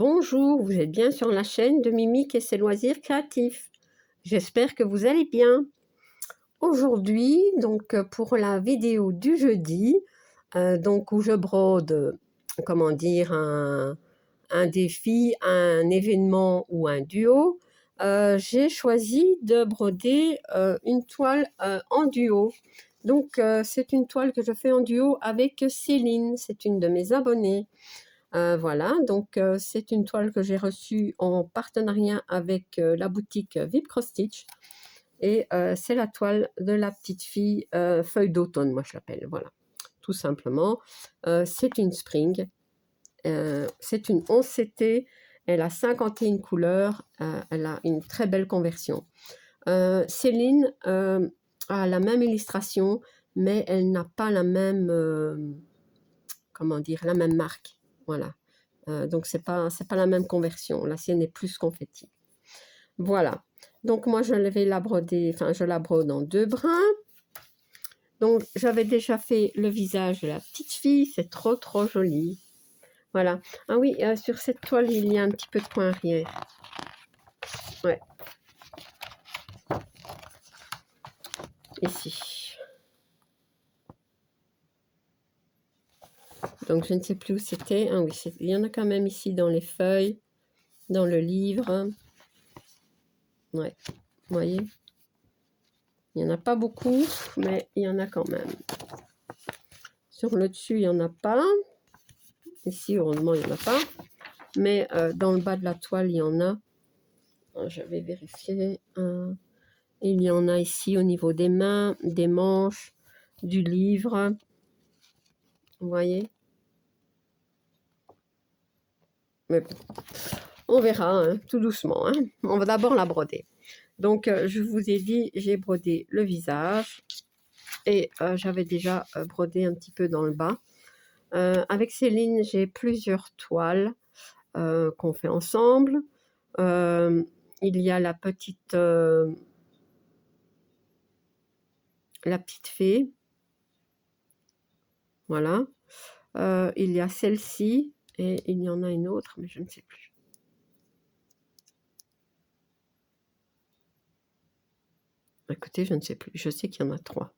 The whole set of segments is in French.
Bonjour, vous êtes bien sur la chaîne de Mimique et ses loisirs créatifs. J'espère que vous allez bien. Aujourd'hui, donc pour la vidéo du jeudi, donc où je brode, comment dire, un défi, un événement ou un duo, j'ai choisi de broder une toile en duo. Donc c'est une toile que je fais en duo avec Céline, c'est une de mes abonnées. Voilà, donc c'est une toile que j'ai reçue en partenariat avec la boutique Vip Cross Stitch. Et c'est la toile de la petite fille feuille d'automne, moi je l'appelle, voilà, tout simplement. C'est une spring, c'est une 11 CT, elle a 51 couleurs, elle a une très belle conversion. Céline a la même illustration, mais elle n'a pas la même, comment dire, la même marque, voilà. Donc c'est pas la même conversion, la sienne est plus confetti. Voilà, donc moi je vais la broder, enfin je la brode en 2 brins. Donc j'avais déjà fait le visage de la petite fille, c'est trop joli. Voilà. Ah oui, sur cette toile il y a un petit peu de coin arrière. Ouais. Ici. Donc je ne sais plus où c'était. Ah oui, il y en a quand même ici dans les feuilles, dans le livre. Ouais, vous voyez. Il n'y en a pas beaucoup, mais il y en a quand même. Sur le dessus, il n'y en a pas. Ici, heureusement, il n'y en a pas. Mais dans le bas de la toile, il y en a. Je vais vérifier. Il y en a ici au niveau des mains, des manches, du livre. Vous voyez? Mais bon, on verra, hein, tout doucement. Hein. On va d'abord la broder. Donc, je vous ai dit, j'ai brodé le visage. Et j'avais déjà brodé un petit peu dans le bas. Avec Céline, j'ai plusieurs toiles qu'on fait ensemble. Il y a la petite fée. Voilà. Il y a celle-ci et il y en a une autre, mais je ne sais plus. Écoutez, je ne sais plus. Je sais qu'il y en a 3.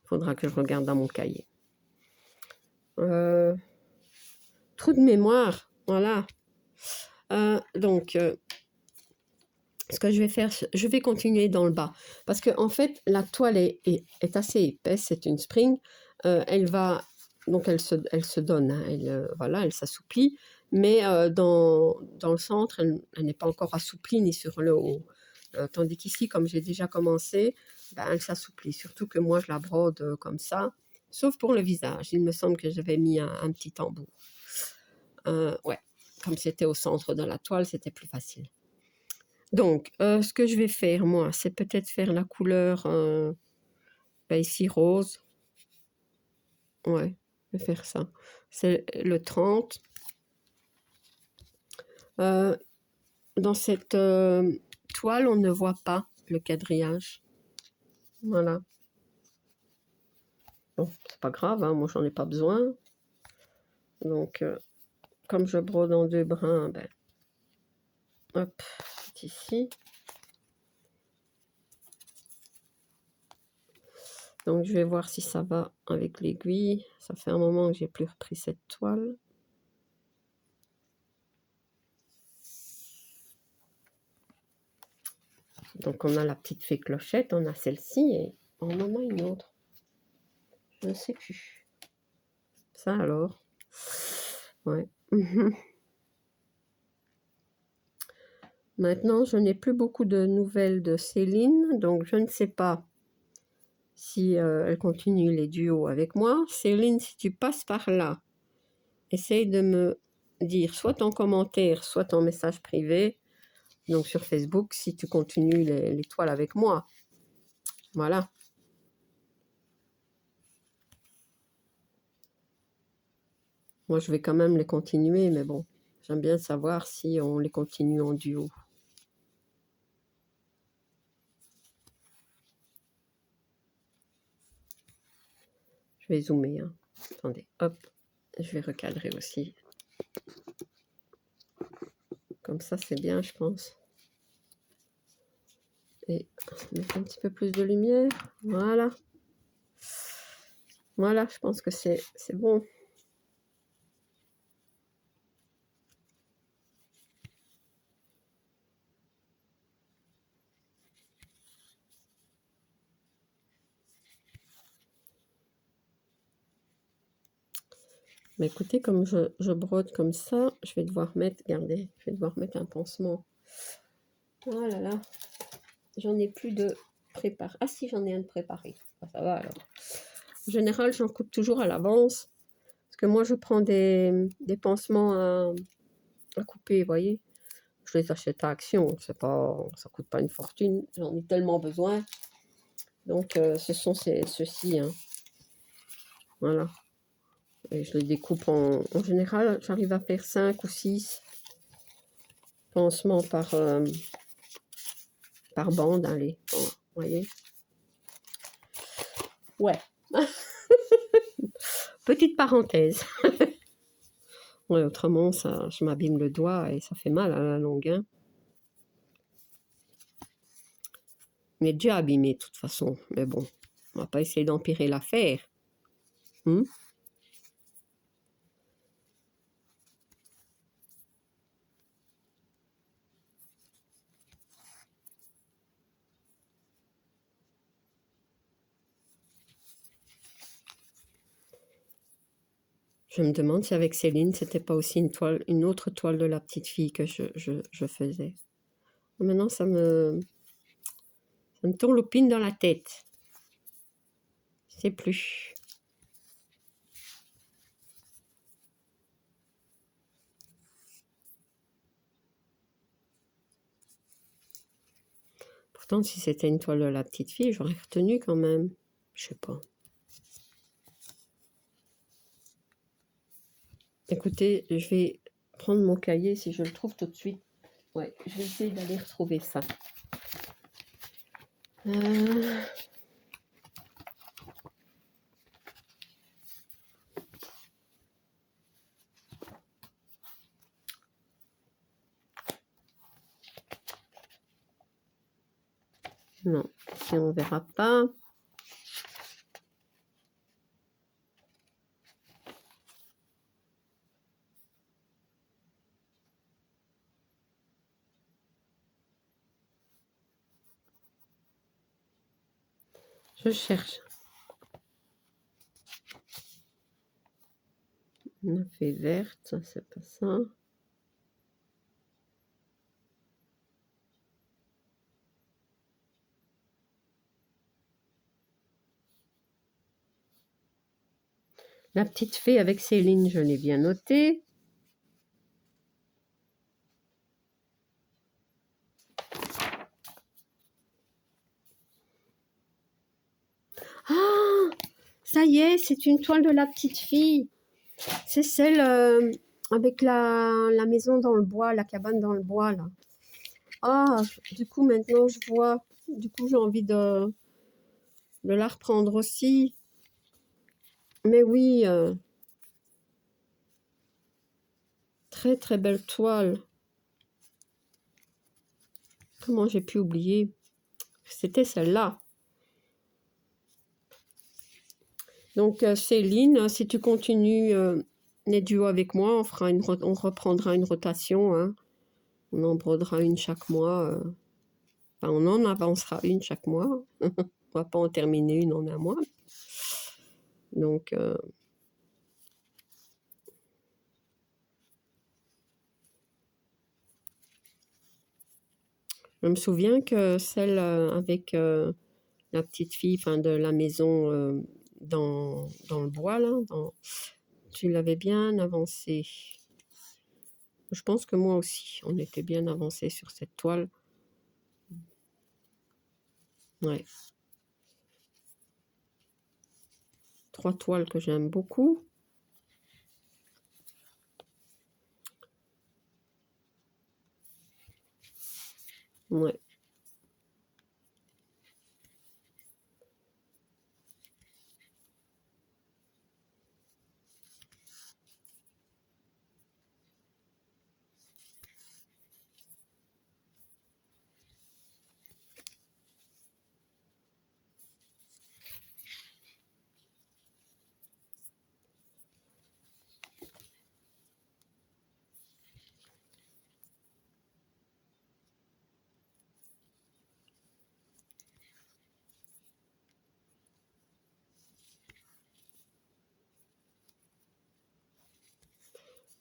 Il faudra que je regarde dans mon cahier. Trou de mémoire. Voilà. Donc, ce que je vais faire, je vais continuer dans le bas. Parce que en fait, la toile est assez épaisse. C'est une spring. Elle va... Donc, elle se donne. Hein, voilà, elle s'assouplit. Mais dans le centre, elle n'est pas encore assouplie, ni sur le haut. Tandis qu'ici, comme j'ai déjà commencé, ben, elle s'assouplit. Surtout que moi, je la brode comme ça. Sauf pour le visage. Il me semble que j'avais mis un petit embout. Ouais, comme c'était au centre de la toile, c'était plus facile. Donc, ce que je vais faire, moi, c'est peut-être faire la couleur ben ici rose. Ouais, je vais faire ça. C'est le 30. Dans cette toile, on ne voit pas le quadrillage. Voilà. Bon, c'est pas grave, hein, moi j'en ai pas besoin. Donc, comme je brode en 2 brins, ben, hop, c'est ici. Donc, je vais voir si ça va avec l'aiguille. Ça fait un moment que j'ai plus repris cette toile. Donc, on a la petite fée clochette, on a celle-ci et on en a une autre. Je ne sais plus. Ça alors. Ouais. Maintenant, je n'ai plus beaucoup de nouvelles de Céline, donc je ne sais pas si elle continue les duos avec moi. Céline, si tu passes par là, essaye de me dire soit en commentaire, soit en message privé, donc sur Facebook, si tu continues les toiles avec moi. Voilà. Moi, je vais quand même les continuer, mais bon, j'aime bien savoir si on les continue en duo. Je vais zoomer. Hein. Attendez, hop, je vais recadrer aussi. Comme ça, c'est bien, je pense. Et mettre un petit peu plus de lumière. Voilà. Voilà, je pense que c'est bon. Mais écoutez, comme je brode comme ça, je vais devoir mettre, regardez, je vais devoir mettre un pansement. Oh là là, j'en ai plus de préparé. Ah si, j'en ai un de préparé. Ah, ça va alors. En général, j'en coupe toujours à l'avance. Parce que moi, je prends des pansements à couper, vous voyez. Je les achète à Action. C'est pas, ça coûte pas une fortune. J'en ai tellement besoin. Donc, ce sont ceux-ci. Hein. Voilà. Et je les découpe en général. J'arrive à faire 5 ou 6 pansements par bande. Allez, bon, vous voyez. Ouais. Petite parenthèse. Ouais, autrement, ça, je m'abîme le doigt et ça fait mal à la longue. Hein. On est déjà abîmé de toute façon. Mais bon, on va pas essayer d'empirer l'affaire. Je me demande si avec Céline, c'était pas aussi une autre toile de la petite fille que je faisais. Maintenant, ça me tourlopine dans la tête. Je sais plus. Pourtant, si c'était une toile de la petite fille, j'aurais retenu quand même. Je sais pas. Écoutez, je vais prendre mon cahier si je le trouve tout de suite. Ouais, je vais essayer d'aller retrouver ça. Non, si on verra pas. Je cherche. On a fait verte, c'est pas ça. La petite fée avec Céline, je l'ai bien noté. Ah, ça y est, c'est une toile de la petite fille. C'est celle avec la maison dans le bois, la cabane dans le bois, là. Ah, du coup, maintenant, je vois. Du coup, j'ai envie de la reprendre aussi. Mais oui, très, très belle toile. Comment j'ai pu oublier? C'était celle-là. Donc, Céline, si tu continues les duos avec moi, on reprendra une rotation. Hein. On en brodera une chaque mois. Enfin, on en avancera une chaque mois. On va pas en terminer une en un mois. Donc, je me souviens que celle avec la petite fille, enfin de la maison dans le bois, là, tu l'avais bien avancée. Je pense que moi aussi, on était bien avancé sur cette toile. Ouais. 3 toiles que j'aime beaucoup. Ouais.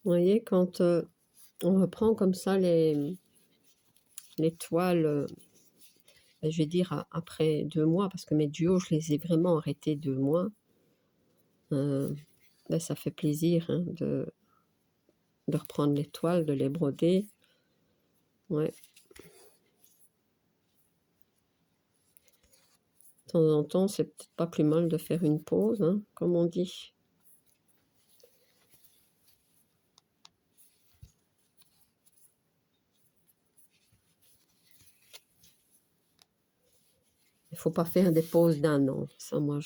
Vous voyez, quand on reprend comme ça les toiles, je vais dire après 2 mois, parce que mes duos, je les ai vraiment arrêtés 2 mois. Ça fait plaisir hein, de reprendre les toiles, de les broder. Ouais. De temps en temps, c'est peut-être pas plus mal de faire une pause, hein, comme on dit. Il faut pas faire des pauses d'un an. Ça, moi,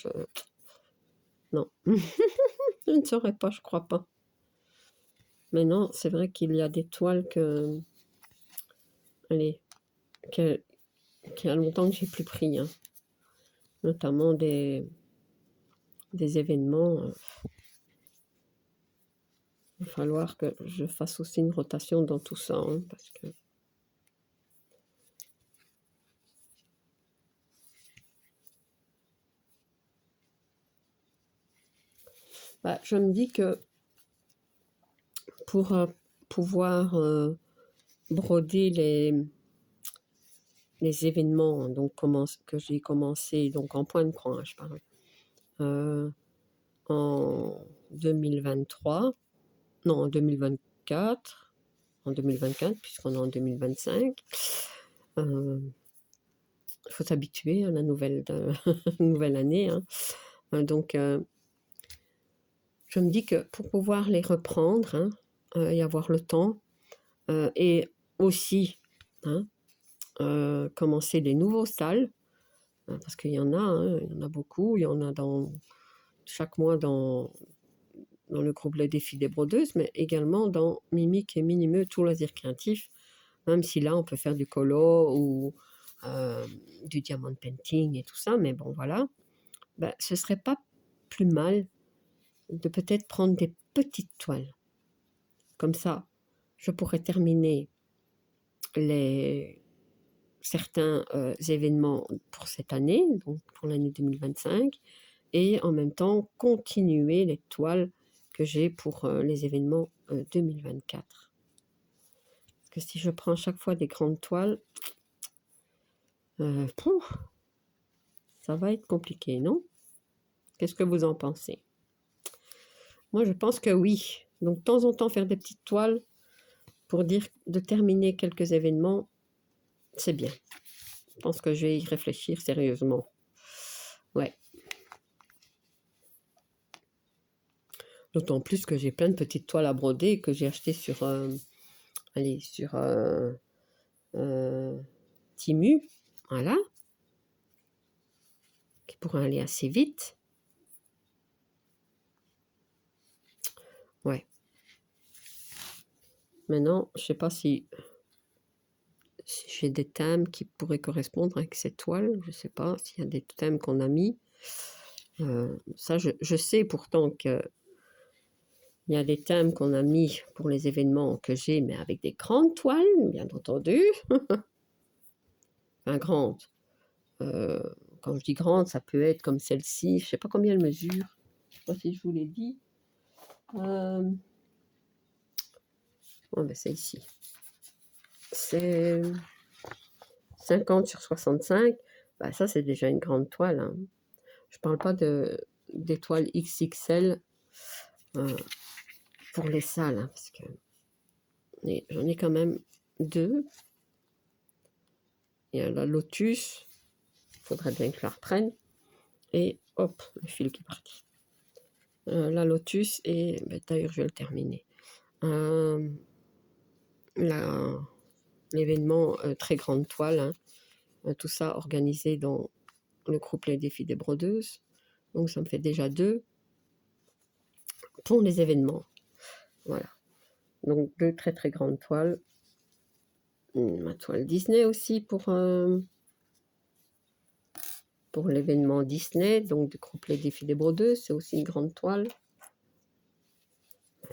non. Je ne saurais pas, je crois pas. Mais non, c'est vrai qu'il y a des toiles que... Allez, qu'il y a longtemps que j'ai plus pris, hein. Notamment des événements. Il va falloir que je fasse aussi une rotation dans tout ça, hein, parce que... je me dis que pour pouvoir broder les événements donc que j'ai commencé donc en point de croix, je parle, en 2023, non en 2024, puisqu'on est en 2025. Il faut s'habituer à la nouvelle année, hein. Donc je me dis que pour pouvoir les reprendre, hein, et avoir le temps, et aussi hein, commencer des nouveaux stalles, parce qu'il y en a, hein, il y en a beaucoup, il y en a chaque mois dans le groupe Les Défis des Brodeuses, mais également dans Mimique et Minimeux Tout Loisir Créatif, même si là on peut faire du colo ou du diamond painting et tout ça, mais bon voilà, ce serait pas plus mal de peut-être prendre des petites toiles. Comme ça, je pourrais terminer certains événements pour cette année, donc pour l'année 2025, et en même temps continuer les toiles que j'ai pour les événements 2024. Parce que si je prends à chaque fois des grandes toiles, ça va être compliqué, non? Qu'est-ce que vous en pensez? Moi, je pense que oui. Donc, de temps en temps, faire des petites toiles pour dire de terminer quelques événements, c'est bien. Je pense que je vais y réfléchir sérieusement. Ouais. D'autant plus que j'ai plein de petites toiles à broder que j'ai achetées sur Timu, voilà, qui pourraient aller assez vite. Ouais. Maintenant, je ne sais pas si j'ai des thèmes qui pourraient correspondre avec cette toile. Je ne sais pas s'il y a des thèmes qu'on a mis. Ça, je sais pourtant que il y a des thèmes qu'on a mis pour les événements que j'ai, mais avec des grandes toiles, bien entendu. Enfin, grandes. Quand je dis grande, ça peut être comme celle-ci. Je ne sais pas combien elle mesure. Je ne sais pas si je vous l'ai dit. C'est ici. C'est 50 sur 65. Ça, c'est déjà une grande toile, hein. Je ne parle pas des toiles XXL pour les salles, hein, parce que j'en ai quand même 2. Il y a la Lotus. Il faudrait bien que je la reprenne. Et hop, le fil qui est parti. La Lotus et d'ailleurs je vais le terminer. L'événement très grande toile, hein, tout ça organisé dans le groupe Les Défis des Brodeuses. Donc ça me fait déjà 2 pour les événements. Voilà. Donc 2 très très grandes toiles. Ma toile Disney aussi pour l'événement Disney, donc du groupe Les Défis des Brodeuses, c'est aussi une grande toile.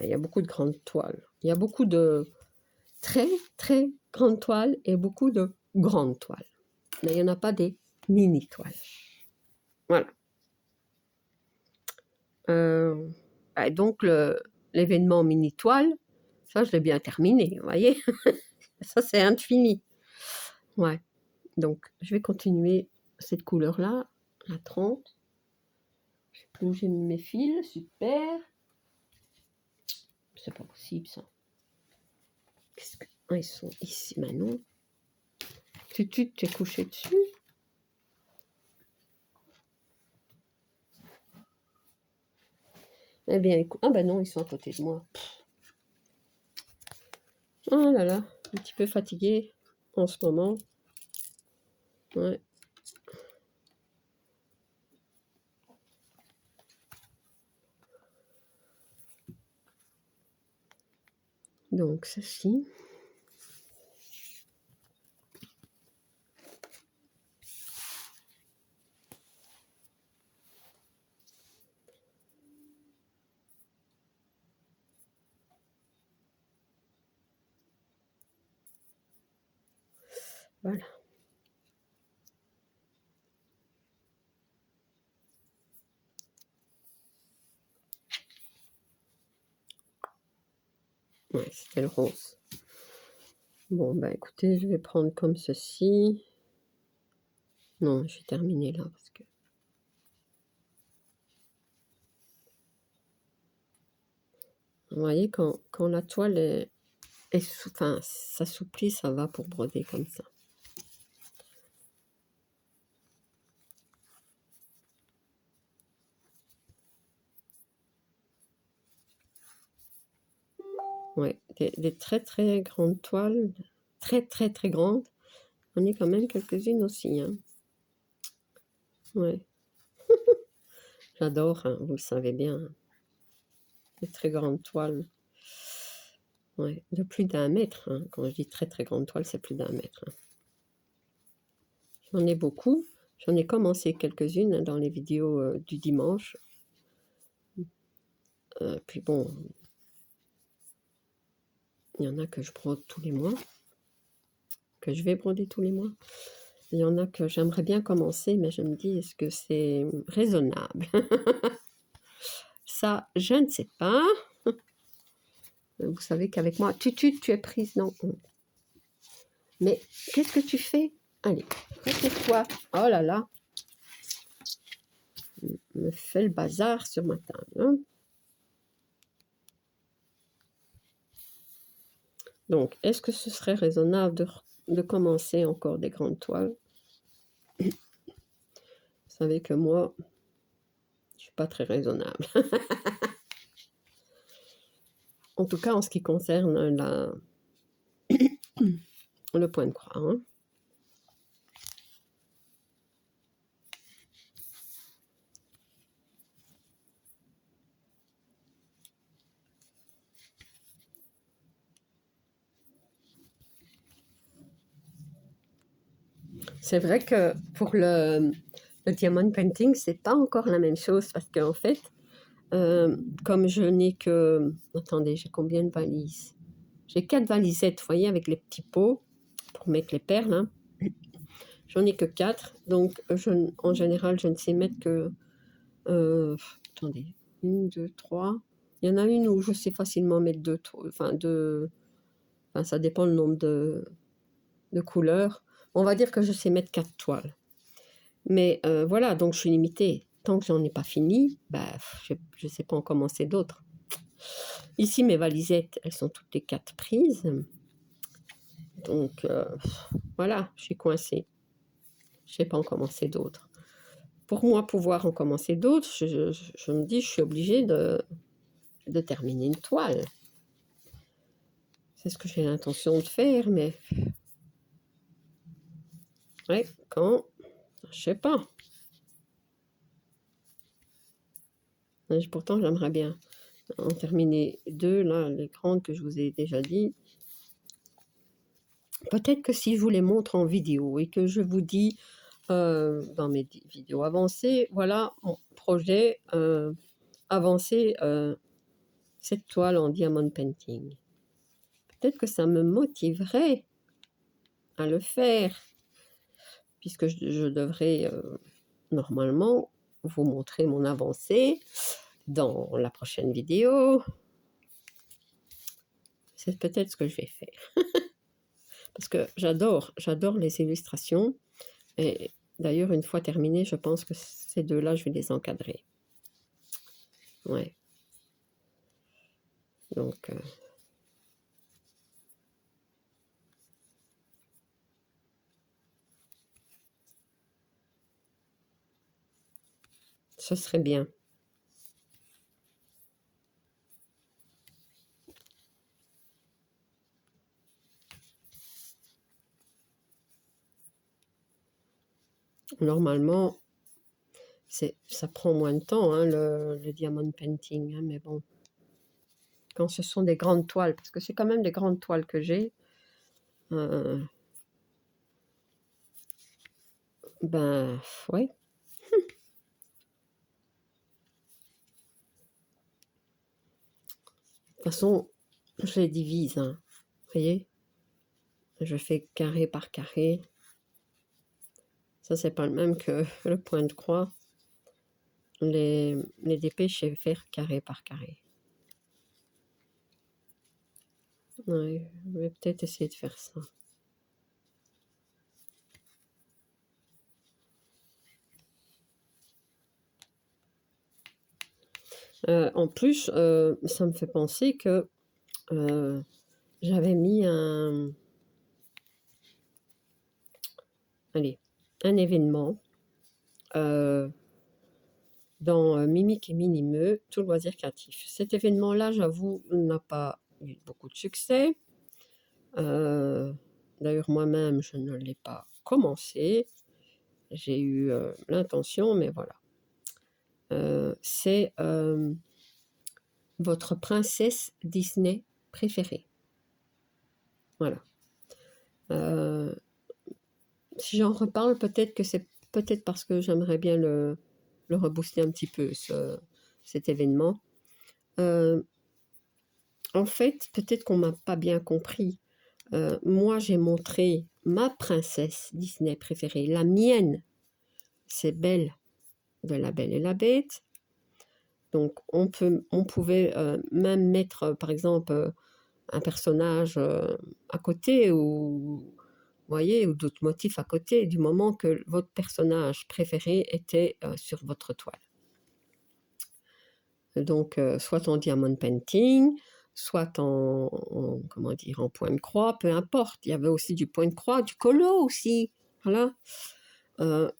Il y a beaucoup de grandes toiles. Il y a beaucoup de très très grandes toiles et beaucoup de grandes toiles. Mais il n'y en a pas des mini toiles. Voilà. Donc l'événement mini toile, Ça, je l'ai bien terminé, vous voyez. Ça, c'est infini. Ouais. Donc, je vais continuer cette couleur-là, la 30. Je sais plus où j'ai mis mes fils. Super. C'est pas possible, ça. Qu'est-ce que... Ah, ils sont ici, maintenant. Tu t'es couché dessus. Eh bien, écoute... Ah ben non, ils sont à côté de moi. Oh là là, un petit peu fatiguée en ce moment. Ouais. Donc, ceci. Voilà. Ouais, c'était le rose. Bon, bah écoutez, je vais prendre comme ceci. Non, je vais terminer là parce que... Vous voyez, quand la toile est enfin, s'assouplit, ça va pour broder comme ça. Ouais, des très très grandes toiles, très très très grandes. On est quand même quelques-unes aussi, hein. Ouais. J'adore, hein, vous le savez bien. Des très grandes toiles. Ouais, de plus d'1 mètre. Hein. Quand je dis très très grande toile, c'est plus d'1 mètre. Hein. J'en ai beaucoup. J'en ai commencé quelques-unes hein, dans les vidéos du dimanche. Puis bon, il y en a que je brode tous les mois. Que je vais broder tous les mois. Il y en a que j'aimerais bien commencer, mais je me dis, est-ce que c'est raisonnable? Ça, je ne sais pas. Vous savez qu'avec moi, tu es prise, non? Mais qu'est-ce que tu fais? Allez, répète-toi. Oh là là. Me fait le bazar sur ma table. Hein? Donc, est-ce que ce serait raisonnable de commencer encore des grandes toiles? Vous savez que moi, je suis pas très raisonnable. En tout cas, en ce qui concerne le point de croix. Hein. C'est vrai que pour le diamond painting, c'est pas encore la même chose parce qu'en fait, comme je n'ai que... Attendez, j'ai combien de valises? J'ai 4 valisettes, vous voyez, avec les petits pots pour mettre les perles. Hein. J'en ai que 4, donc en général, je ne sais mettre que... attendez, 1, 2, 3... Il y en a une où je sais facilement mettre 2, enfin ça dépend le nombre de couleurs. On va dire que je sais mettre 4 toiles. Mais voilà, donc je suis limitée. Tant que j'en ai pas fini, bah, je ne sais pas en commencer d'autres. Ici, mes valisettes, elles sont toutes les 4 prises. Donc, voilà, je suis coincée. Je ne sais pas en commencer d'autres. Pour moi, pouvoir en commencer d'autres, je me dis, je suis obligée de terminer une toile. C'est ce que j'ai l'intention de faire, mais... Ouais, quand... Je sais pas. Pourtant, j'aimerais bien en terminer 2, là, les grandes que je vous ai déjà dit. Peut-être que si je vous les montre en vidéo et que je vous dis dans mes vidéos avancées, voilà mon projet avancé, cette toile en diamond painting. Peut-être que ça me motiverait à le faire, puisque je devrais normalement vous montrer mon avancée dans la prochaine vidéo. C'est peut-être ce que je vais faire. Parce que j'adore les illustrations. Et d'ailleurs, une fois terminé, je pense que ces deux-là, je vais les encadrer. Ouais. Donc, ce serait bien. Normalement, ça prend moins de temps, hein, le diamond painting, hein, mais bon. Quand ce sont des grandes toiles, parce que c'est quand même des grandes toiles que j'ai, ben, ouais. De toute façon, je les divise, hein. Vous voyez? Je fais carré par carré. Ça, c'est pas le même que le point de croix. Les dépêches, je vais faire carré par carré. Ouais, je vais peut-être essayer de faire ça. En plus, ça me fait penser que j'avais mis un événement dans Mimique et Minimeux, tout loisir créatif. Cet événement-là, j'avoue, n'a pas eu beaucoup de succès. D'ailleurs, moi-même, je ne l'ai pas commencé. J'ai eu l'intention, mais voilà. C'est votre princesse Disney préférée. Voilà. Si j'en reparle, peut-être que c'est peut-être parce que j'aimerais bien le rebooster un petit peu, cet événement. En fait, peut-être qu'on m'a pas bien compris. Moi, j'ai montré ma princesse Disney préférée. La mienne, c'est Belle de La Belle et la Bête. Donc, on pouvait même mettre, par exemple, un personnage à côté ou, vous voyez, ou d'autres motifs à côté, du moment que votre personnage préféré était sur votre toile. Donc, soit en diamond painting, soit comment dire, en point de croix, peu importe. Il y avait aussi du point de croix, du colo aussi, voilà.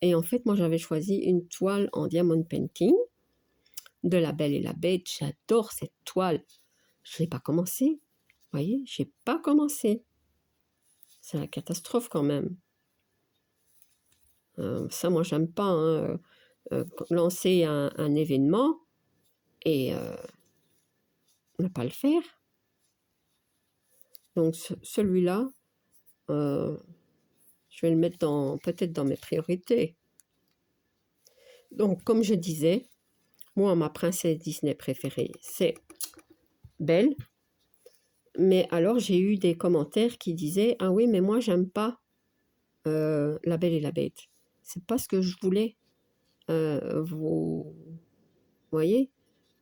Et en fait, moi, j'avais choisi une toile en diamond painting de La Belle et la Bête. J'adore cette toile. Je n'ai pas commencé, vous voyez, je n'ai pas commencé. C'est la catastrophe quand même. Ça, moi, j'aime pas, hein, lancer un événement et ne pas le faire. Donc, celui-là, je vais le mettre peut-être dans mes priorités. Donc, comme je disais, moi, ma princesse Disney préférée, c'est Belle. Mais alors, j'ai eu des commentaires qui disaient « Ah oui, mais moi, j'aime pas La Belle et la Bête. C'est pas ce que je voulais. Vous voyez,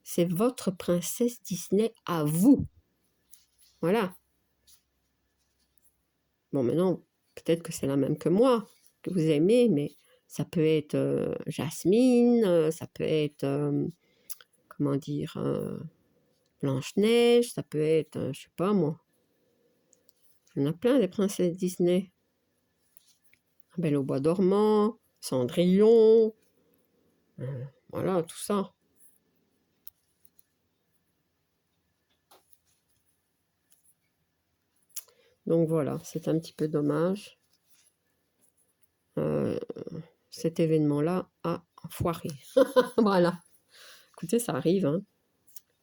c'est votre princesse Disney à vous. » Voilà. Bon, maintenant, peut-être que c'est la même que moi, que vous aimez, mais ça peut être Jasmine, ça peut être, comment dire, Blanche-Neige, ça peut être, je sais pas moi. Il y en a plein des princesses Disney. Belle au bois dormant, Cendrillon, voilà, tout ça. Donc voilà, c'est un petit peu dommage. Cet événement-là a foiré. Voilà. Écoutez, ça arrive, hein.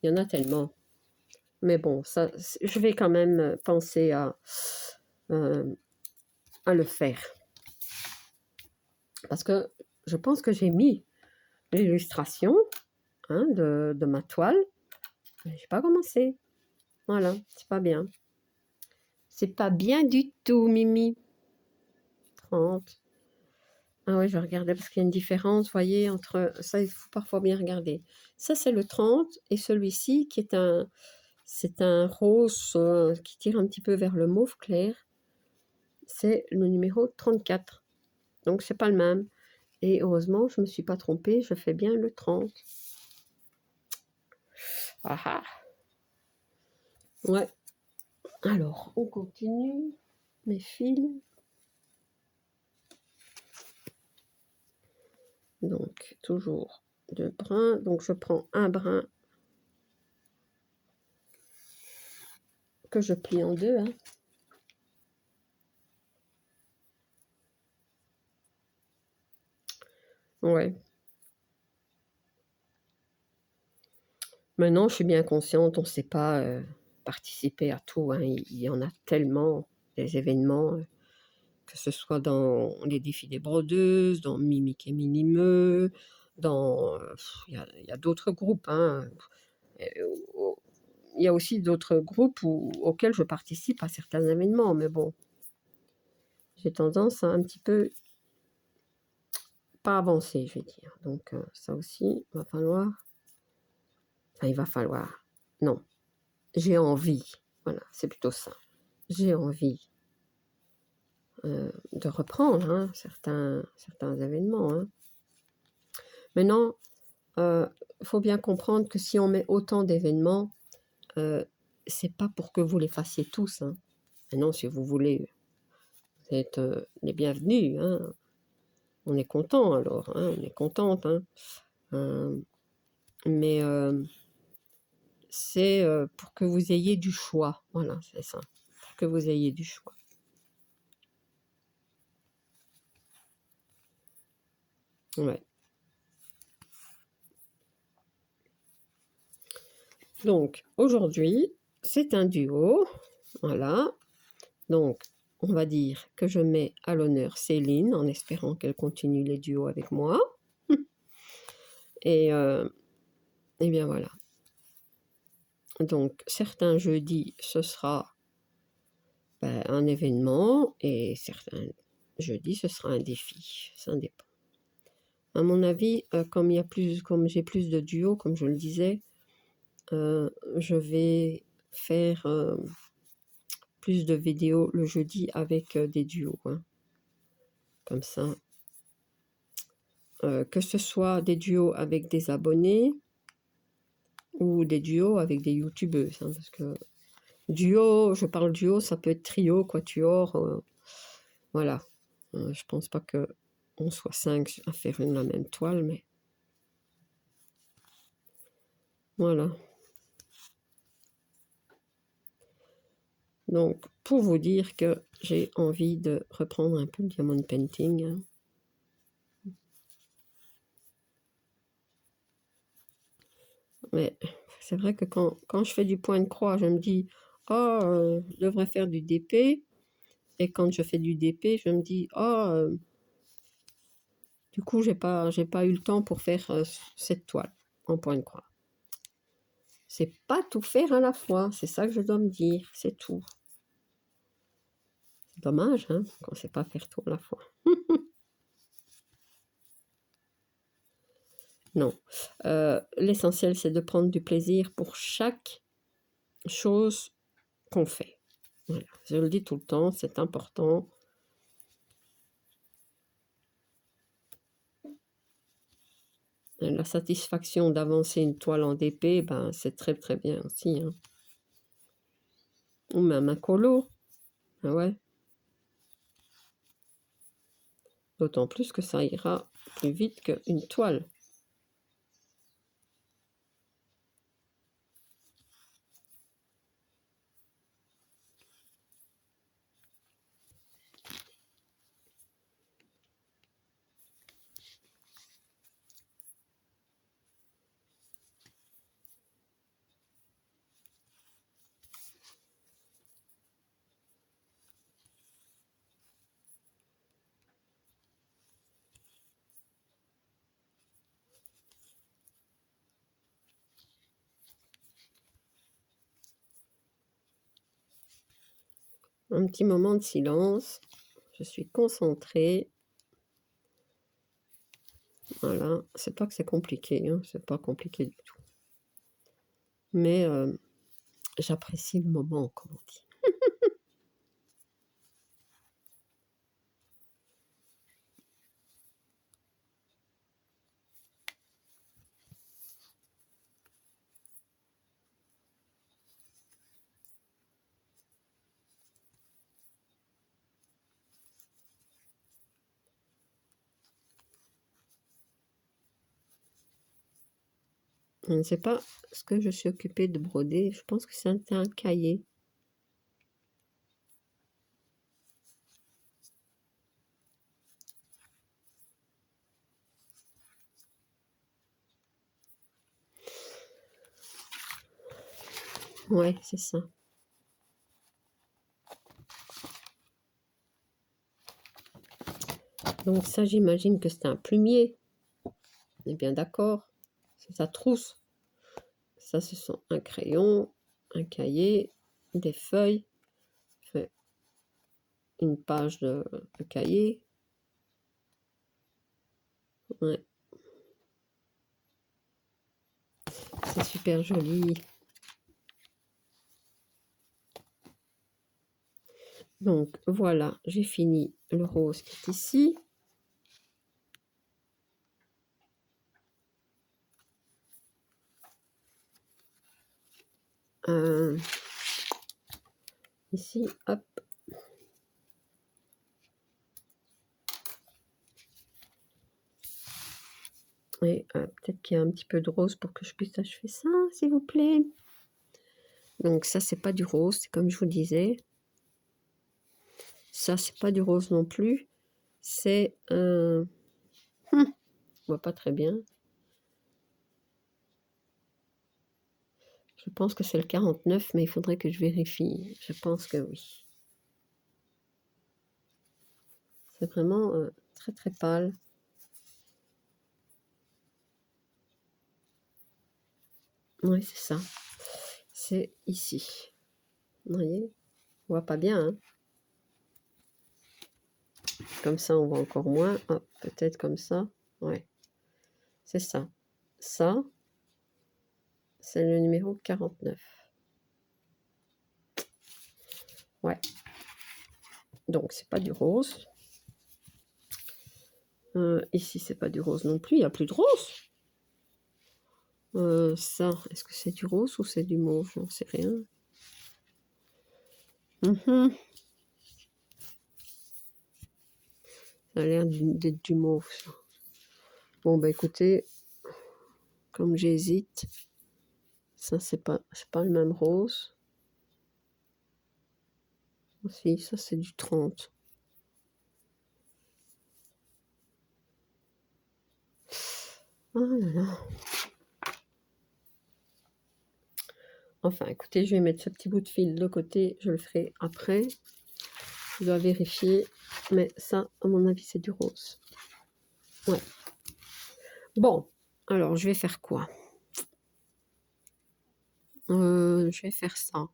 Il y en a tellement. Mais bon, ça, je vais quand même penser à le faire. Parce que je pense que j'ai mis l'illustration, hein, de ma toile. Je n'ai pas commencé. Voilà, c'est pas bien. C'est pas bien du tout, Mimi. 30. Ah oui, je vais regarder parce qu'il y a une différence, vous voyez, entre... Ça, il faut parfois bien regarder. Ça, c'est le 30 et celui-ci qui est C'est un rose qui tire un petit peu vers le mauve clair. C'est le numéro 34. Donc, c'est pas le même. Et heureusement, je ne me suis pas trompée, je fais bien le 30. Ah ah. Ouais. Alors, on continue. Mes fils. Donc, toujours de brun. Donc, je prends un brin que je plie en deux. Hein. Ouais. Maintenant, je suis bien consciente, on ne sait pas participer à tout. Hein. Il y en a tellement des événements, que ce soit dans les défis des brodeuses, dans Mimique et Minimeux, dans... Il y a d'autres groupes. Hein. Il y a aussi d'autres groupes auxquels je participe à certains événements. Mais bon, j'ai tendance à un petit peu pas avancer, je vais dire. Donc, ça aussi, il va falloir... Enfin, il va falloir... Non, j'ai envie. Voilà, c'est plutôt ça. J'ai envie de reprendre hein, certains événements. Hein. Maintenant, il faut bien comprendre que si on met autant d'événements, c'est pas pour que vous les fassiez tous. Hein. Maintenant, si vous voulez, vous êtes les bienvenus. Hein. On est content alors, hein, on est contente. Hein. Mais c'est pour que vous ayez du choix. Voilà, c'est ça. Pour que vous ayez du choix. Ouais. Donc, aujourd'hui, c'est un duo. Voilà. Donc, on va dire que je mets à l'honneur Céline en espérant qu'elle continue les duos avec moi. Et bien voilà. Donc, certains jeudis, ce sera un événement et certains jeudis, ce sera un défi. Ça dépend. À mon avis, comme j'ai plus de duos, comme je le disais, je vais faire plus de vidéos le jeudi avec des duos. Hein. Comme ça. Que ce soit des duos avec des abonnés ou des duos avec des youtubeuses. Hein, parce que duo, je parle duo, ça peut être trio, quatuor. Voilà. Je pense pas que on soit 5 à faire la même toile, mais voilà. Donc, pour vous dire que j'ai envie de reprendre un peu le diamond painting. Hein. Mais c'est vrai que quand je fais du point de croix, je me dis, oh, je devrais faire du DP. Et quand je fais du DP, je me dis, oh, du coup, j'ai pas eu le temps pour faire cette toile en point de croix. C'est pas tout faire à la fois, c'est ça que je dois me dire, c'est tout. C'est dommage, hein, qu'on ne sait pas faire tout à la fois. Non. L'essentiel, c'est de prendre du plaisir pour chaque chose qu'on fait. Voilà. Je le dis tout le temps, c'est important. La satisfaction d'avancer une toile en DP, ben, c'est très très bien aussi. Hein. Ou même un colo. Ah ouais. D'autant plus que ça ira plus vite qu'une toile. Un petit moment de silence. Je suis concentrée. Voilà. C'est pas que c'est compliqué. Hein. C'est pas compliqué du tout. Mais j'apprécie le moment, comme on dit. Je ne sais pas ce que je suis occupée de broder. Je pense que c'est un cahier. Ouais, c'est ça. Donc ça, j'imagine que c'est un plumier. On est bien d'accord. C'est sa trousse. Ça, ce sont un crayon, un cahier, des feuilles. Fait une page de cahier. Ouais. C'est super joli. Donc voilà, j'ai fini le rose qui est ici. Ici, hop. Et peut-être qu'il y a un petit peu de rose pour que je puisse achever ça, s'il vous plaît. Donc ça, c'est pas du rose, c'est comme je vous disais. Ça, c'est pas du rose non plus. C'est un... on voit pas très bien. Je pense que c'est le 49, mais il faudrait que je vérifie. Je pense que oui. C'est vraiment très très pâle. Oui, c'est ça. C'est ici. Vous voyez? On voit pas bien, hein? Comme ça, on voit encore moins. Ah, peut-être comme ça. Ouais. C'est ça. Ça, c'est le numéro 49. Ouais. Donc, c'est pas du rose. Ici, c'est pas du rose non plus. Il n'y a plus de rose. Ça, est-ce que c'est du rose ou c'est du mauve? J'en sais rien. Ça a l'air d'être du mauve, ça. Bon, bah écoutez, comme j'hésite, ça, c'est pas le même rose. Si, ça, c'est du 30. Oh là là. Enfin, écoutez, je vais mettre ce petit bout de fil de côté. Je le ferai après. Je dois vérifier. Mais ça, à mon avis, c'est du rose. Ouais. Bon, alors, je vais faire quoi? Je vais faire ça.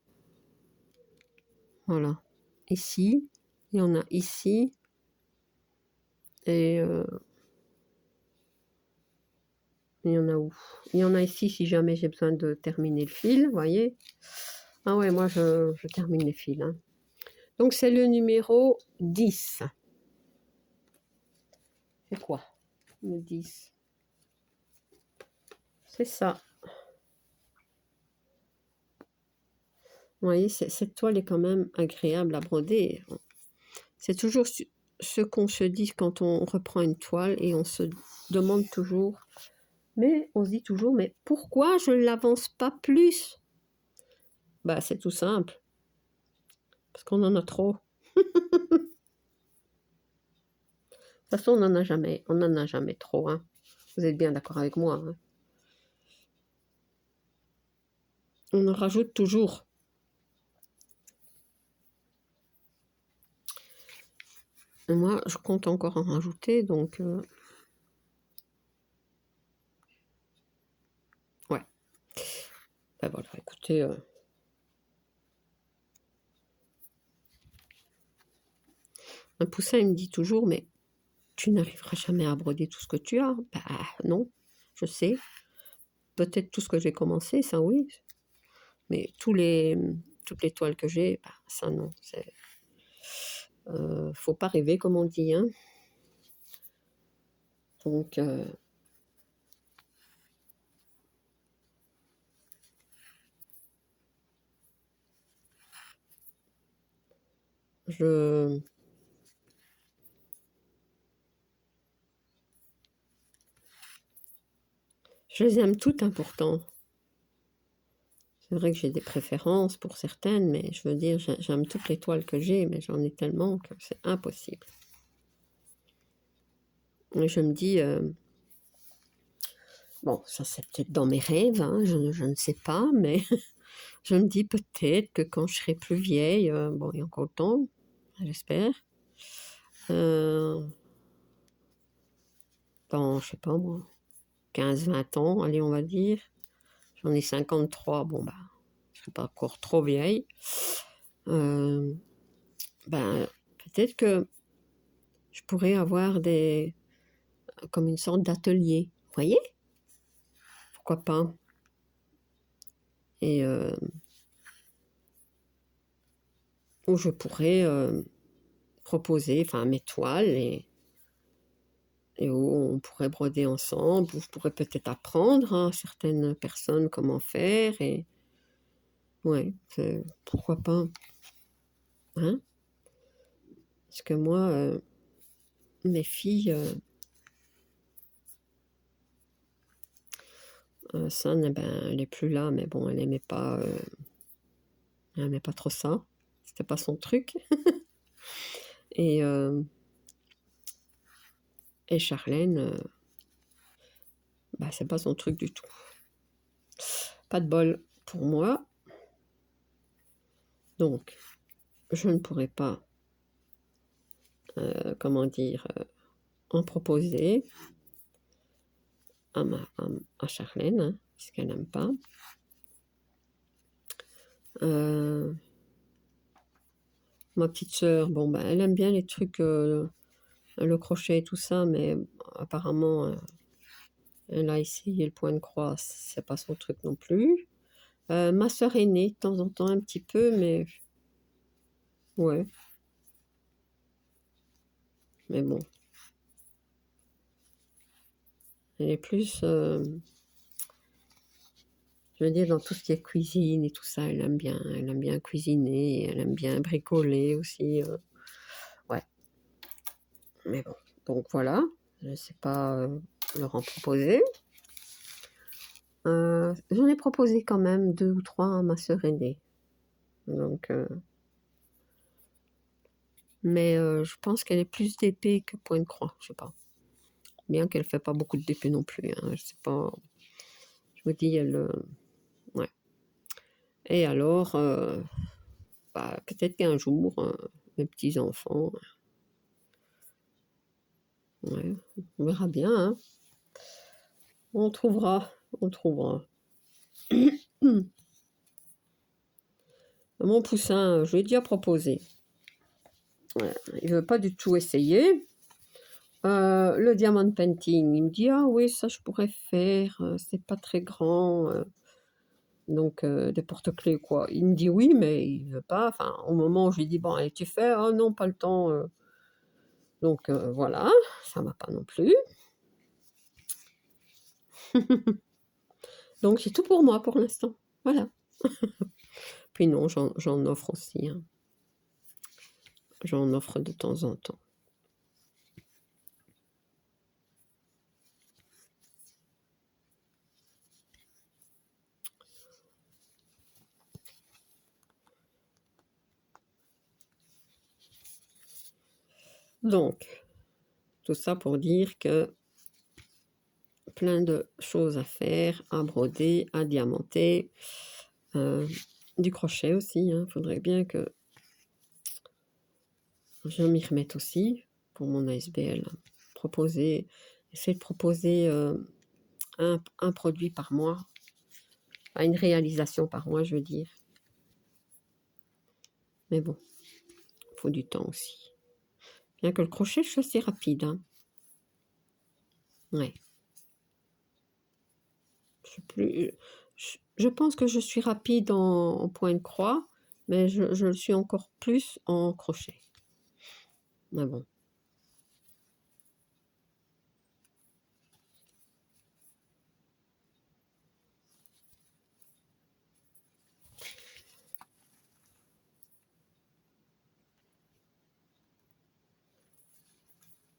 Voilà. Ici. Il y en a ici. Et il y en a où? Il y en a ici si jamais j'ai besoin de terminer le fil, vous voyez. Ah ouais, moi je termine les fils. Hein. Donc c'est le numéro 10. C'est quoi? Le 10. C'est ça. Vous voyez, cette toile est quand même agréable à broder. C'est toujours ce qu'on se dit quand on reprend une toile et on se demande toujours, mais on se dit toujours, mais pourquoi je ne l'avance pas plus? Bah c'est tout simple. Parce qu'on en a trop. De toute façon, on n'en a jamais trop. Hein. Vous êtes bien d'accord avec moi. Hein. On en rajoute toujours. Et moi, je compte encore en rajouter, donc... ouais. Ben voilà, écoutez... un poussin, il me dit toujours, mais tu n'arriveras jamais à broder tout ce que tu as. Bah non, je sais. Peut-être tout ce que j'ai commencé, ça oui. Mais toutes les toiles que j'ai, bah, ça non, c'est faut pas rêver comme on dit, hein. Donc je les aime toutes importantes. C'est vrai que j'ai des préférences pour certaines, mais je veux dire, j'aime toutes les toiles que j'ai, mais j'en ai tellement que c'est impossible. Et je me dis, bon, ça c'est peut-être dans mes rêves, hein, je ne sais pas, mais je me dis peut-être que quand je serai plus vieille, bon, il y a encore le temps, j'espère, dans, je sais pas moi, 15-20 ans, allez, on va dire, j'en ai 53, bon, bah, je serai pas encore trop vieille, ben, peut-être que je pourrais avoir comme une sorte d'atelier, vous voyez? Pourquoi pas? Et où je pourrais proposer, enfin, mes toiles et où on pourrait broder ensemble, où je pourrais peut-être apprendre à certaines personnes comment faire et ouais, pourquoi pas, hein? Parce que moi, mes filles, San, eh ben, elle est plus là, mais bon, elle aimait pas trop ça. C'était pas son truc. Et Charlène, bah, c'est pas son truc du tout. Pas de bol pour moi. Donc, je ne pourrais pas, comment dire, en proposer à Charlène, hein, puisqu'elle n'aime pas. Ma petite sœur, bon, ben, elle aime bien les trucs, le crochet et tout ça, mais apparemment, elle a essayé le point de croix, c'est pas son truc non plus. Ma sœur aînée, de temps en temps, un petit peu, mais ouais. Mais bon, elle est plus, je veux dire, dans tout ce qui est cuisine et tout ça, elle aime bien cuisiner, elle aime bien bricoler aussi, ouais. Mais bon, donc voilà, je ne sais pas leur en proposer. J'en ai proposé quand même 2 ou 3 à ma sœur aînée. Donc, mais je pense qu'elle est plus d'épée que point de croix, je sais pas. Bien qu'elle fait pas beaucoup d'épée non plus, hein, je sais pas. Je me dis, ouais. Et alors, bah, peut-être qu'un jour, mes petits-enfants, ouais, on verra bien, hein. On trouvera, on trouvera. Mon poussin, je lui ai déjà proposé. Ouais, il veut pas du tout essayer. Le diamond painting, il me dit: «Ah oui, ça je pourrais faire, c'est pas très grand, donc des porte-clés quoi». Il me dit: «Oui», mais il veut pas. Enfin, au moment où je lui dis: «Bon allez, tu fais?» «Ah non, pas le temps», donc voilà, ça va pas non plus. Donc c'est tout pour moi pour l'instant, voilà. Puis non, j'en offre aussi, hein. J'en offre de temps en temps. Donc, tout ça pour dire que plein de choses à faire, à broder, à diamanter, du crochet aussi, hein. Faudrait bien que je m'y remette aussi pour mon ASBL. Essayer de proposer un produit par mois, une réalisation par mois, je veux dire. Mais bon, il faut du temps aussi. Bien que le crochet, je suis assez rapide, hein. Ouais. Je suis plus... Je pense que je suis rapide en point de croix, mais je le suis encore plus en crochet. Mais bon.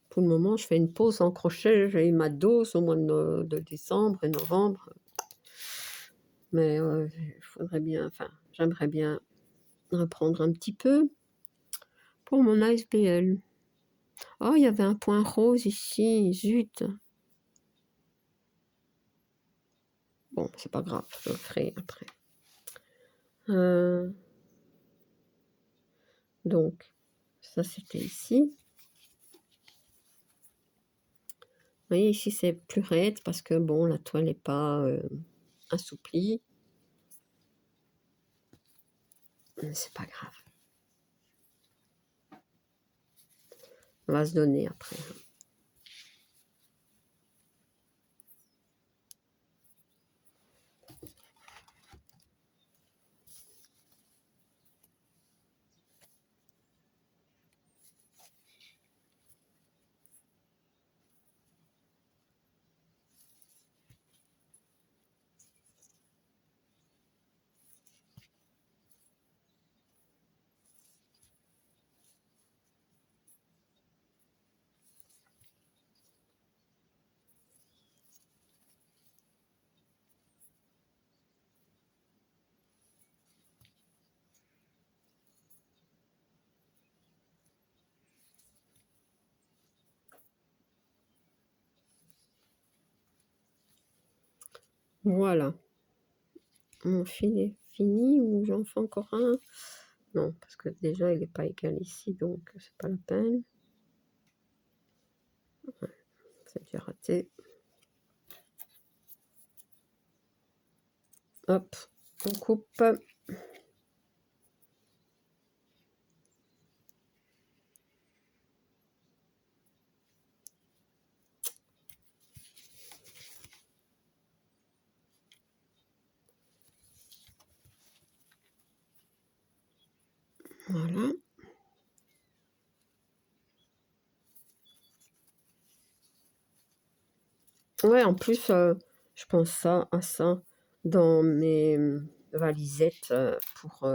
Pour le moment, je fais une pause en crochet. J'ai eu ma dose au mois de décembre et novembre. Mais faudrait bien, enfin, j'aimerais bien reprendre un petit peu pour mon ASBL. Oh, il y avait un point rose ici, zut. Bon, c'est pas grave, je le ferai après. Donc, ça c'était ici. Vous voyez, ici c'est plus raide parce que bon, la toile n'est pas assouplie. Mais c'est pas grave. On va se donner après. Voilà. Mon fil est fini ou j'en fais encore un? Non, parce que déjà il n'est pas égal ici, donc c'est pas la peine. Ouais, c'est déjà raté. Hop, on coupe. Voilà. Ouais, en plus, je pense ça à ça dans mes valisettes pour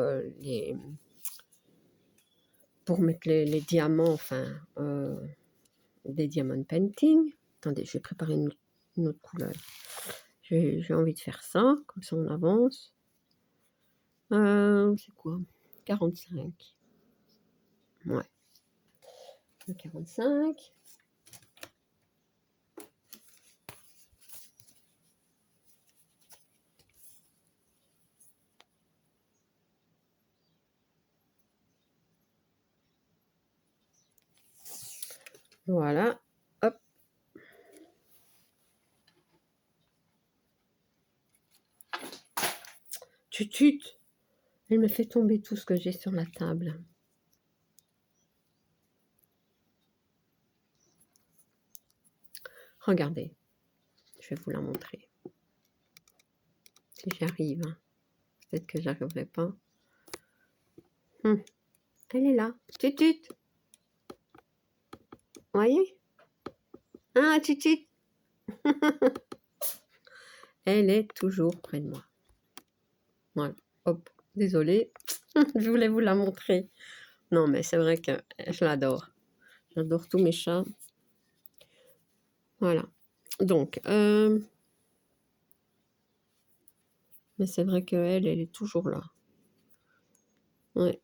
mettre les diamants, enfin, des diamond painting. Attendez, je vais préparer une autre couleur. J'ai envie de faire ça, comme ça on avance. C'est quoi? 45. Ouais. 45. Voilà. Hop. Tutut. Elle me fait tomber tout ce que j'ai sur la table. Regardez. Je vais vous la montrer. Si j'y arrive. Hein. Peut-être que j'arriverai pas. Elle est là. Tutut. Voyez? Ah, tutut. Elle est toujours près de moi. Voilà. Hop. Désolée. Je voulais vous la montrer. Non, mais c'est vrai que je l'adore. J'adore tous mes chats. Voilà. Donc, mais c'est vrai qu'elle, elle est toujours là. Ouais.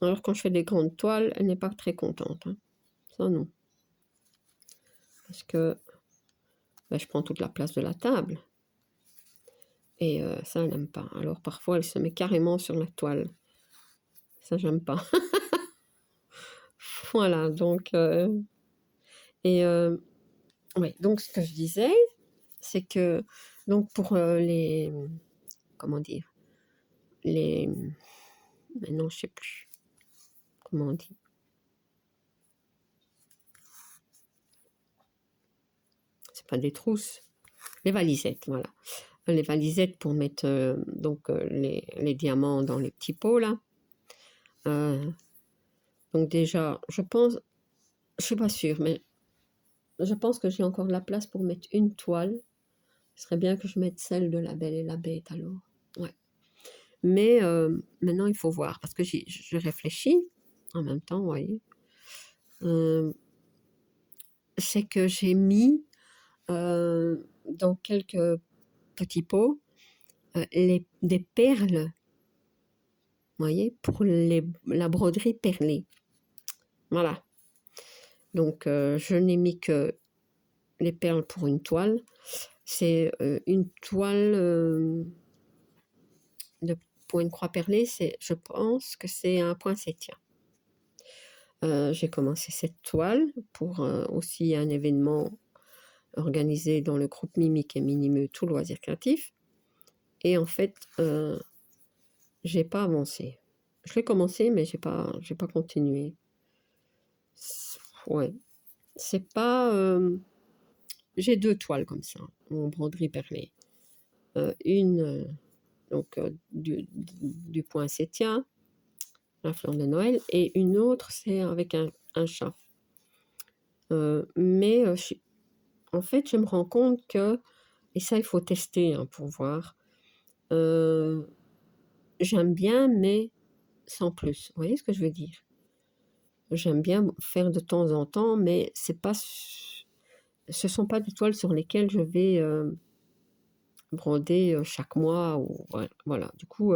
Alors, quand je fais des grandes toiles, elle n'est pas très contente. Hein. Ça, non. Parce que ben, je prends toute la place de la table. Et ça, elle n'aime pas. Alors, parfois, elle se met carrément sur la toile. Ça, j'aime pas. Voilà, donc... ouais, donc, ce que je disais, c'est que... Donc, pour les... Comment dire? Les... Maintenant, je sais plus. Comment on dit? C'est pas des trousses. Les valisettes, voilà. les valisettes pour mettre donc les diamants dans les petits pots là. Donc déjà, je pense, je suis pas sûre, mais je pense que j'ai encore de la place pour mettre une toile. Ce serait bien que je mette celle de la Belle et la Bête alors. Ouais. Mais maintenant, il faut voir, parce que je réfléchis en même temps, vous voyez. C'est que j'ai mis dans quelques petits pots des perles, vous voyez, pour la broderie perlée. Voilà. Donc, je n'ai mis que les perles pour une toile. C'est une toile pour une croix perlée, je pense que c'est un poinsettia. J'ai commencé cette toile pour aussi un événement organisé dans le groupe Mimique et Minimeux Tout Loisir Créatif. Et en fait, j'ai pas avancé. Je l'ai commencé, mais j'ai pas continué. Ouais, c'est pas. J'ai 2 toiles comme ça, en broderie perlée. Une donc du poinsettia, la fleur de Noël, et une autre c'est avec un chat. Mais en fait, je me rends compte que, et ça il faut tester hein, pour voir, j'aime bien, mais sans plus. Vous voyez ce que je veux dire? J'aime bien faire de temps en temps, mais ce sont pas des toiles sur lesquelles je vais broder chaque mois. Ou, voilà. Du coup,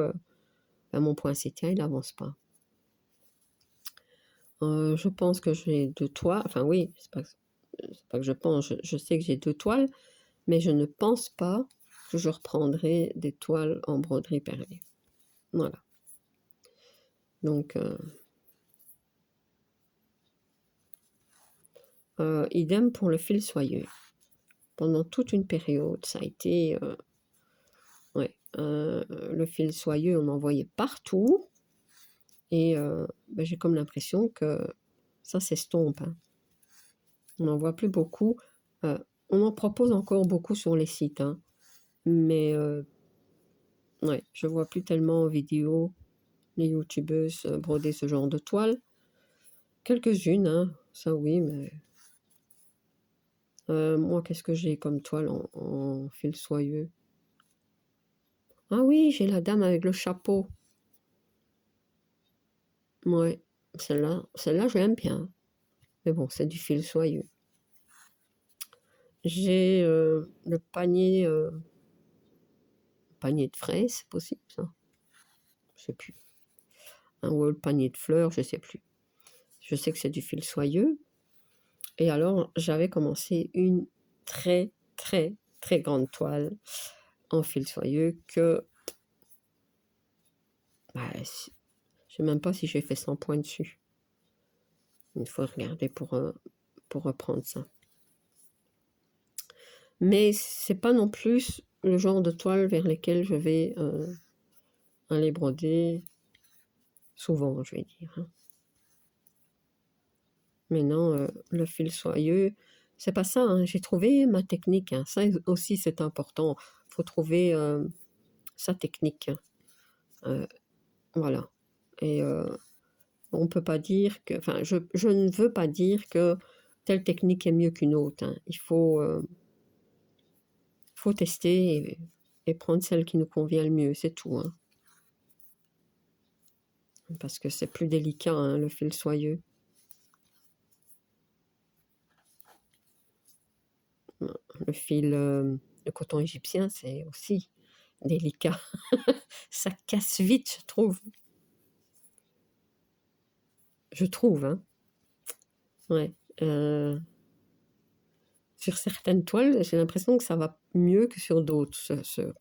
mon poinsettia, il n'avance pas. Je pense que j'ai 2 toiles. Enfin oui, c'est pas que je pense, je sais que j'ai 2 toiles, mais je ne pense pas que je reprendrai des toiles en broderie perlée. Voilà. Donc, idem pour le fil soyeux. Pendant toute une période, ça a été... le fil soyeux, on en voyait partout. Et j'ai comme l'impression que ça s'estompe. Hein. On n'en voit plus beaucoup. On en propose encore beaucoup sur les sites. Hein. Mais je vois plus tellement en vidéo les youtubeuses broder ce genre de toile. Quelques-unes, hein, ça oui, mais... moi, qu'est-ce que j'ai comme toile en fil soyeux? Ah oui, j'ai la dame avec le chapeau. Ouais, celle-là, je l'aime bien. Mais bon, c'est du fil soyeux. J'ai le panier de fraises, c'est possible ça? Je sais plus. Ou le panier de fleurs, je sais plus. Je sais que c'est du fil soyeux. Et alors, j'avais commencé une très, très, très grande toile en fil soyeux que... je ne sais même pas si j'ai fait 100 points dessus. Il faut regarder pour reprendre ça. Mais c'est pas non plus le genre de toile vers lesquelles je vais aller broder souvent, je vais dire. Hein. Mais non, le fil soyeux, c'est pas ça. Hein. J'ai trouvé ma technique. Hein. Ça aussi, c'est important. Il faut trouver sa technique. Voilà. Et on peut pas dire que... Enfin, je ne veux pas dire que telle technique est mieux qu'une autre. Hein. Il faut tester et prendre celle qui nous convient le mieux, c'est tout. Hein. Parce que c'est plus délicat, hein, le fil soyeux. Le fil, le coton égyptien, c'est aussi délicat. Ça casse vite, je trouve. Hein. Ouais. Sur certaines toiles, j'ai l'impression que ça va mieux que sur d'autres, ce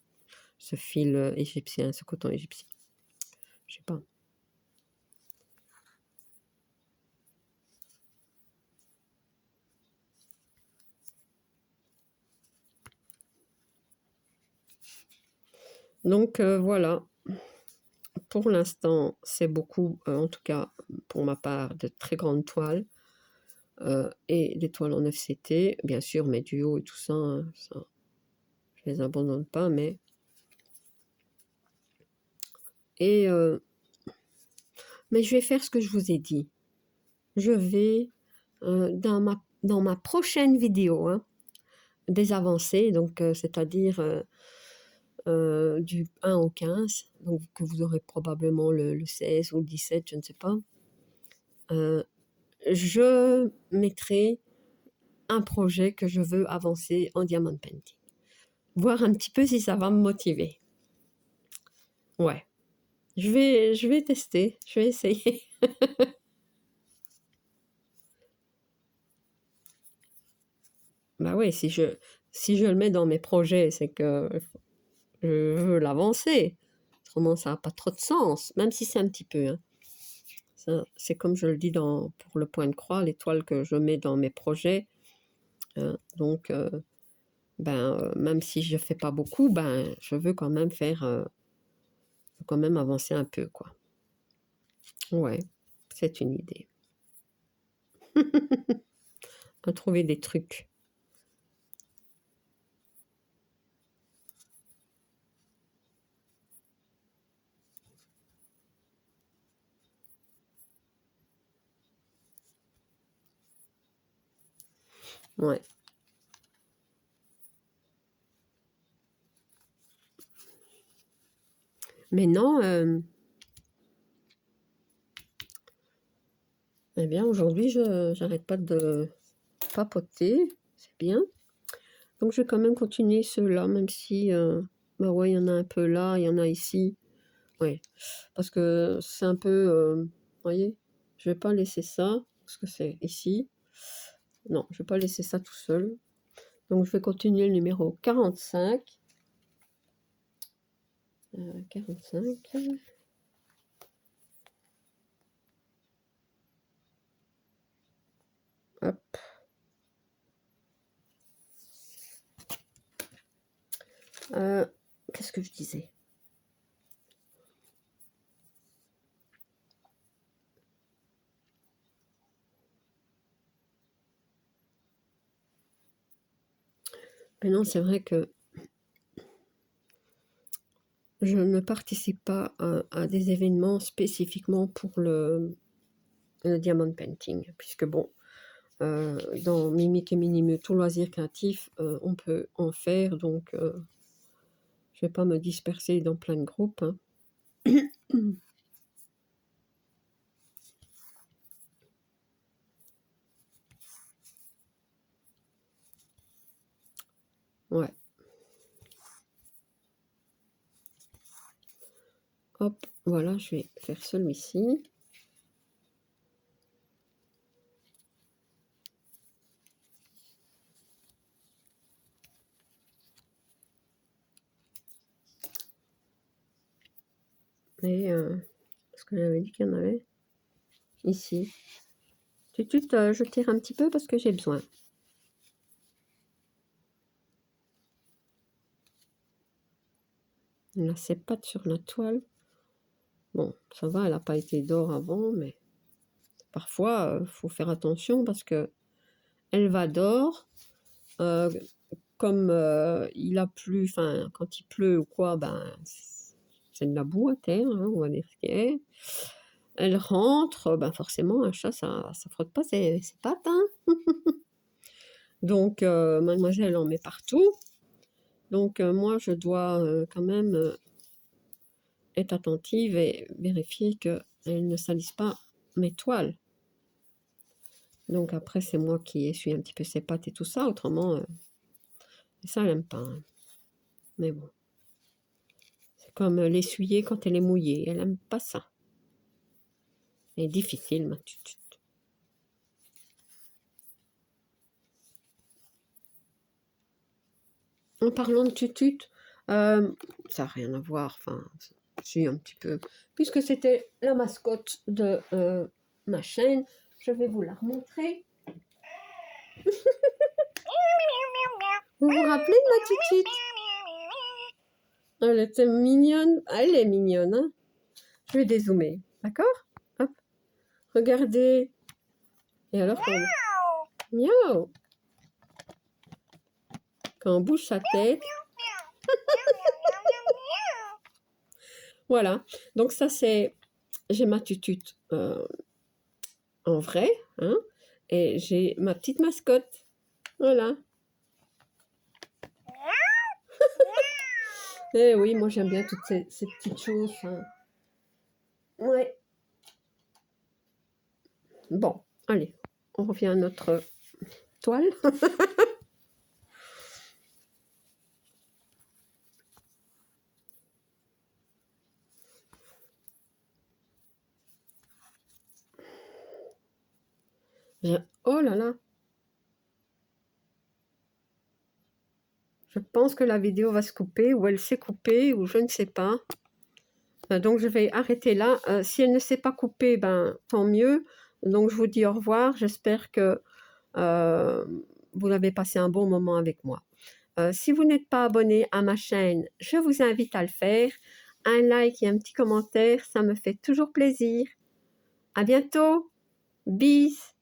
fil égyptien, ce coton égyptien. Je sais pas. Donc voilà. Pour l'instant, c'est beaucoup, en tout cas pour ma part, de très grandes toiles et des toiles en FCT. Bien sûr, mes duos et tout ça, ça je les abandonne pas, mais Et mais je vais faire ce que je vous ai dit. Je vais, dans ma prochaine vidéo, hein, des avancées, donc c'est-à-dire du 1 au 15, donc que vous aurez probablement le 16 ou le 17, je ne sais pas. Je mettrai un projet que je veux avancer en diamond painting. Voir un petit peu si ça va me motiver. Ouais. Je vais tester, je vais essayer. Bah oui, si je le mets dans mes projets, c'est que je veux l'avancer. Autrement, ça n'a pas trop de sens, même si c'est un petit peu, hein. C'est comme je le dis pour le point de croix, l'étoile que je mets dans mes projets. Donc, même si je ne fais pas beaucoup, je veux quand même quand même avancer un peu, quoi. Ouais, c'est une idée. À trouver des trucs. Ouais. Mais non, eh bien, aujourd'hui, je n'arrête pas de papoter. C'est bien. Donc, je vais quand même continuer ceux-là, même si, bah ouais, il y en a un peu là, il y en a ici. Ouais, parce que c'est un peu, vous voyez, je vais pas laisser ça, parce que c'est ici. Non, je vais pas laisser ça tout seul. Donc, je vais continuer le numéro 45. 45. Hop. Qu'est-ce que je disais? Mais non, c'est vrai que je ne participe pas à des événements spécifiquement pour le diamond painting, puisque bon, dans Mimic et Minimeux, tout loisir créatif, on peut en faire, donc je ne vais pas me disperser dans plein de groupes, hein. Ouais. Hop, voilà, je vais faire celui-ci. Et parce que j'avais dit qu'il y en avait ici. Tout de suite, je tire un petit peu parce que j'ai besoin. Là, ses pattes sur la toile. Bon, ça va, elle n'a pas été d'or avant, mais parfois, il faut faire attention parce que elle va d'or. Comme il a plu, enfin, quand il pleut ou quoi, c'est de la boue à terre, hein, on va dire ce qu'il est. Elle rentre, forcément, un chat, ça frotte pas ses pattes, hein. Donc, mademoiselle en met partout. Donc, moi, je dois quand même être attentive et vérifier qu'elle ne salisse pas mes toiles. Donc, après, c'est moi qui essuie un petit peu ses pattes et tout ça. Autrement, ça, elle n'aime pas, hein. Mais bon. C'est comme l'essuyer quand elle est mouillée. Elle n'aime pas ça. C'est difficile, ma tutute. En parlant de tutute, ça n'a rien à voir, enfin, si un petit peu, puisque c'était la mascotte de ma chaîne, je vais vous la remontrer. Vous vous rappelez de ma tutute? Elle était mignonne, elle est mignonne, hein. Je vais dézoomer, d'accord? Hop, regardez. Et alors, miaou, quand on bouge sa tête. Voilà, donc ça c'est, j'ai ma tutute en vrai, hein, et j'ai ma petite mascotte, voilà. Eh oui, moi j'aime bien toutes ces petites choses, hein. Ouais. Bon, allez, on revient à notre toile. Oh là là, je pense que la vidéo va se couper, ou elle s'est coupée, ou je ne sais pas. Donc je vais arrêter là. Si elle ne s'est pas coupée, ben tant mieux. Donc je vous dis au revoir. J'espère que vous avez passé un bon moment avec moi. Si vous n'êtes pas abonné à ma chaîne, je vous invite à le faire. Un like et un petit commentaire, ça me fait toujours plaisir. À bientôt. Bis.